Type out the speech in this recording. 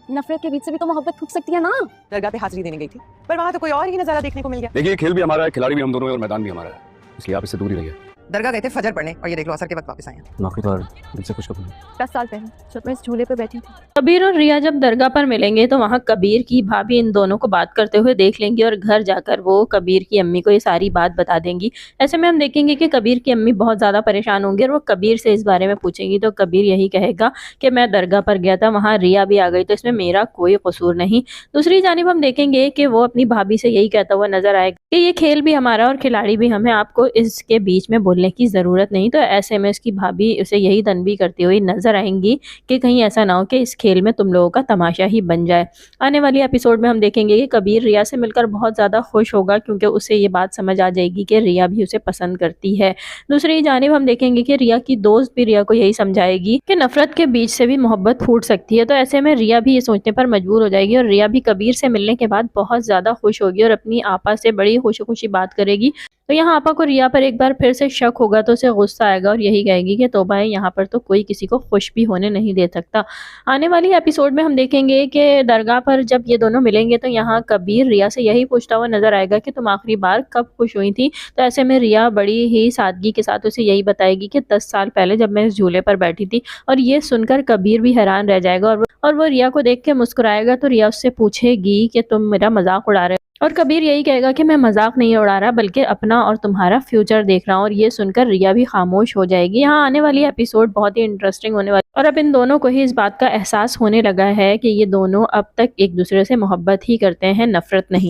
नफरत के बीच से भी तो मोहब्बत फूट सकती है ना। दरगाह पे हाजिरी देने गई थी, पर वहाँ तो कोई और ही नजारा देखने को मिल गया। देखिए, खेल भी हमारा है, खिलाड़ी भी हम दोनों हैं और मैदान भी हमारा है, इसलिए आप इससे दूर ही रहिए। दरगाह गए थे फजर पढ़ने और ये देख लो असर के वक्त वापस आए हैं। नौकरी पर इनसे कुछ कब 10 साल पहले जब मैं इस झूले पे बैठी थी। कबीर और रिया जब दरगाह पर मिलेंगे तो वहाँ कबीर की भाभी इन दोनों को बात करते हुए देख लेंगी और घर जाकर वो कबीर की अम्मी को ये सारी बात बता देंगी। ऐसे में हम देखेंगे कि कबीर की अम्मी बहुत ज़्यादा परेशान होंगी और वो कबीर से इस बारे में पूछेंगी तो कबीर यही कहेगा कि मैं दरगाह पर गया था, वहाँ रिया भी आ गई, तो इसमें मेरा कोई कसूर नहीं। दूसरी जानिब हम देखेंगे कि वो अपनी भाभी से यही कहता हुआ नजर आएगा कि ये खेल भी हमारा और खिलाड़ी भी हमें, आपको इसके बीच में बोलने की ज़रूरत नहीं। तो ऐसे में इसकी भाभी उसे यही तनबीह करती हुई नजर आएंगी कि कहीं ऐसा ना हो कि इस खेल में तुम लोगों का तमाशा ही बन जाए। आने वाली एपिसोड में हम देखेंगे कि कबीर रिया से मिलकर बहुत ज़्यादा खुश होगा क्योंकि उसे ये बात समझ आ जाएगी कि रिया भी उसे पसंद करती है। दूसरी जानिब हम देखेंगे कि रिया की दोस्त भी रिया को यही समझाएगी कि नफरत के बीच से भी मोहब्बत फूट सकती है। तो ऐसे में रिया भी ये सोचने पर मजबूर हो जाएगी और रिया भी कबीर से मिलने के बाद बहुत ज़्यादा खुश होगी और अपनी आपा से बड़ी खुशी खुशी बात करेगी। तो यहाँ आपा को रिया पर एक बार फिर से शक होगा तो उसे गुस्सा आएगा और यही कहेगी कि तौबा है, यहाँ पर तो कोई किसी को खुश भी होने नहीं दे सकता। आने वाली एपिसोड में हम देखेंगे कि दरगाह पर जब ये दोनों मिलेंगे तो यहाँ कबीर रिया से यही पूछता हुआ नजर आएगा कि तुम आखिरी बार कब खुश हुई थी। तो ऐसे में रिया बड़ी ही सादगी के साथ उसे यही बताएगी कि 10 साल पहले जब मैं इस झूले पर बैठी थी। और ये सुनकर कबीर भी हैरान रह जाएगा और वो रिया को देख के मुस्कुराएगा। तो रिया उससे पूछेगी कि तुम मेरा मजाक उड़ा रहे हो, और कबीर यही कहेगा कि मैं मजाक नहीं उड़ा रहा बल्कि अपना और तुम्हारा फ्यूचर देख रहा हूँ। और ये सुनकर रिया भी खामोश हो जाएगी। यहाँ आने वाली एपिसोड बहुत ही इंटरेस्टिंग होने वाली और अब इन दोनों को ही इस बात का एहसास होने लगा है कि ये दोनों अब तक एक दूसरे से मोहब्बत ही करते हैं, नफरत नहीं।